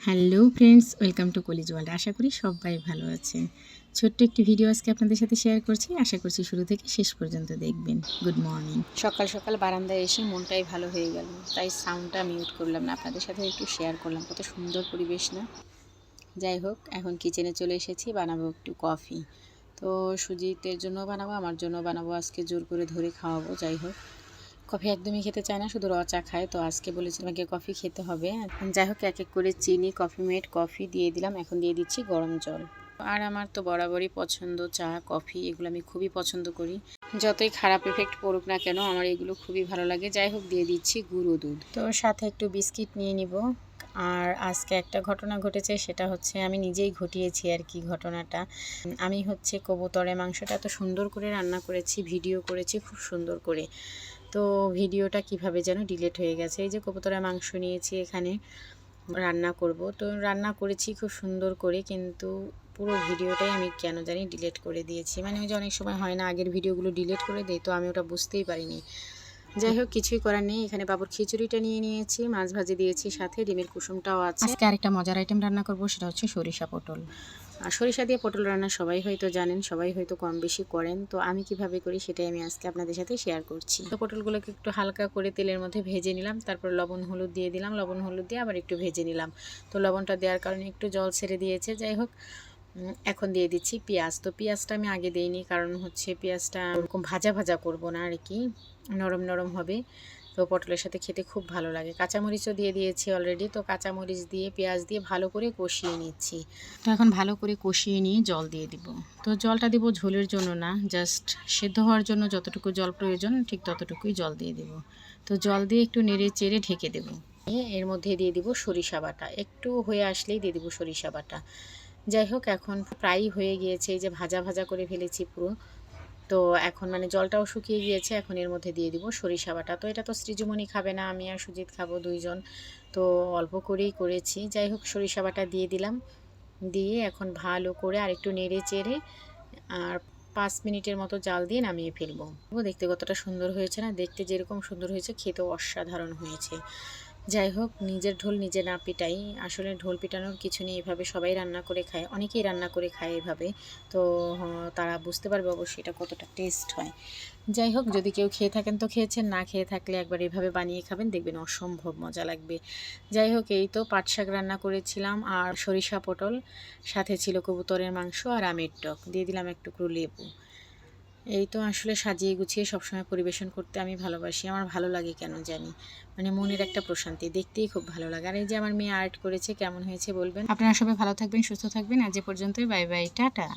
Hello friends, welcome to college world. আশা করি সবাই ভালো আছেন। ছোট্ট একটি ভিডিও আজকে আপনাদের সাথে শেয়ার করছি। আশা করছি শুরু থেকে শেষ পর্যন্ত দেখবেন। Good morning. সকাল সকাল বারান্দায় এসে মনটাই ভালো হয়ে গেল, তাই সাউন্ডটা মিউট করলাম না, আপনাদের সাথে একটু শেয়ার করলাম। কত সুন্দর পরিবেশ না? যাই হোক, এখন কিচেনে চলে এসেছি, বানাবো একটু কফি। তো সুজিতের জন্য বানাবো, আমার জন্য বানাবো। আজকে জোর করে ধরে খাওয়াবো। যাই হোক, কফি একদমই খেতে চায় না, শুধু র চা খায়। তো আজকে বলেছিলাম আমাকে কফি খেতে হবে। যাই হোক, এক এক করে চিনি, কফি মেড, কফি দিয়ে দিলাম। এখন দিয়ে দিচ্ছি গরম জল। আর আমার তো বরাবরই পছন্দ চা, কফি, এগুলো আমি খুবই পছন্দ করি। যতই খারাপ এফেক্ট পড়ুক না কেন, আমার এগুলো খুবই ভালো লাগে। যাই হোক, দিয়ে দিচ্ছি গুঁড়ো দুধ। তো সাথে একটু বিস্কিট নিয়ে নিব। আর আজকে একটা ঘটনা ঘটেছে, সেটা হচ্ছে আমি নিজেই ঘটিয়েছি আর কি ঘটনাটা। আমি হচ্ছে কবুতরের মাংসটা এত সুন্দর করে রান্না করেছি, ভিডিও করেছি খুব সুন্দর করে। তো ভিডিওটা কিভাবে যেন ডিলিট হয়ে গেছে। এই যে কবুতরের মাংস নিয়েছি, এখানে রান্না করব। তো রান্না করেছি খুব সুন্দর করে, কিন্তু পুরো ভিডিওটাই আমি কেন জানি ডিলিট করে দিয়েছি। মানে ওই যে অনেক সময় হয় না, আগের ভিডিওগুলো ডিলিট করে দেয়, তো আমি ওটা বুঝতেই পারিনি। যাই হোক, কিছুই করার নেই। এখানে বাবুর খিচুড়িটা নিয়ে নিয়েছি, মাছ ভাজি দিয়েছি, সাথে ডিমের কুসুমটাও আছে। আজকে আরেকটা মজার আইটেম রান্না করব, সেটা হচ্ছে সরিষা পটল। আর সরিষা দিয়ে পটল রান্না সবাই হয়তো জানেন, সবাই হয়তো কম বেশি করেন। তো আমি কিভাবে করি সেটাই আমি আজকে আপনাদের সাথে শেয়ার করছি। তো পটলগুলোকে একটু হালকা করে তেলের মধ্যে ভেজে নিলাম, তারপর লবণ হলুদ দিয়ে দিলাম, লবণ হলুদ দিয়ে আবার একটু ভেজে নিলাম। তো লবণটা দেওয়ার কারণে একটু জল ছেড়ে দিয়েছে। যাই হোক, এখন দিয়ে দিচ্ছি পেঁয়াজ। তো পেঁয়াজটা আমি আগে দিইনি, কারণ হচ্ছে পেঁয়াজটা এরকম ভাজা ভাজা করব না আর কি, নরম নরম হবে। তো পটলের সাথে খেতে খুব ভালো লাগে। কাঁচামরিচও দিয়ে দিয়েছি অলরেডি। তো কাঁচামরিচ দিয়ে পেঁয়াজ দিয়ে ভালো করে কষিয়ে নিচ্ছি। তো এখন ভালো করে কষিয়ে নিয়ে জল দিয়ে দিব। তো জলটা দিব ঝোলের জন্য না, জাস্ট সেদ্ধ হওয়ার জন্য যতটুকু জল প্রয়োজন ঠিক ততটুকুই জল দিয়ে দেব। তো জল দিয়ে একটু নেড়ে চেড়ে ঢেকে দেব। এর মধ্যে দিয়ে দিব সরিষা বাটা। একটু হয়ে আসলেই দিয়ে দিব সরিষা বাটা। যাই হোক, এখন প্রায় হয়ে গিয়েছে, এই যে ভাজা ভাজা করে ফেলেছি পুরো। তো এখন মানে জলটাও শুকিয়ে গিয়েছে, এখন এর মধ্যে দিয়ে দিব সরিষা বাটা। তো এটা তো সৃজুমণি খাবে না, আমি আর সুজিত খাবো দুইজন, তো অল্প করেই করেছি। যাই হোক, সরিষা বাটা দিয়ে দিলাম। দিয়ে এখন ভালো করে আর একটু নেড়ে চেড়ে আর 5 মিনিটের মতো জাল দিয়ে নামিয়ে ফেলবো। দেখতে কতটা সুন্দর হয়েছে না? দেখতে যেরকম সুন্দর হয়েছে, খেতেও অসাধারণ হয়েছে। যাই হোক, নিজের ঢোল নিজে না পিটাই। আসলে ঢোল পিটানোর কিছু নেই, এভাবে সবাই রান্না করে খায়, অনেকেই রান্না করে খায় এভাবে। তো তারা বুঝতে পারবে অবশ্যই এটা কতটা টেস্ট হয়। যাই হোক, যদি কেউ খেয়ে থাকেন তো খেয়েছেন, না খেয়ে থাকলে একবার এভাবে বানিয়ে খাবেন, দেখবেন অসম্ভব মজা লাগবে। যাই হোক, এই তো পাট শাক রান্না করেছিলাম আর সরিষা পটল, সাথে ছিল কবুতরের মাংস আর আমের টক, দিয়ে দিলাম এক টুকরো লেবু। এই তো আসলে সাজিয়ে গুছিয়ে সবসময় পরিবেশন করতে আমি ভালোবাসি। আমার ভালো লাগে কেন জানি, মানে মনের একটা প্রশান্তি, দেখতেই খুব ভালো লাগে। আর এই যে আমার মেয়ে আর্ট করেছে, কেমন হয়েছে বলবেন। আপনারা সবাই ভালো থাকবেন, সুস্থ থাকবেন। আজ এ পর্যন্তই, বাই বাই, টাটা।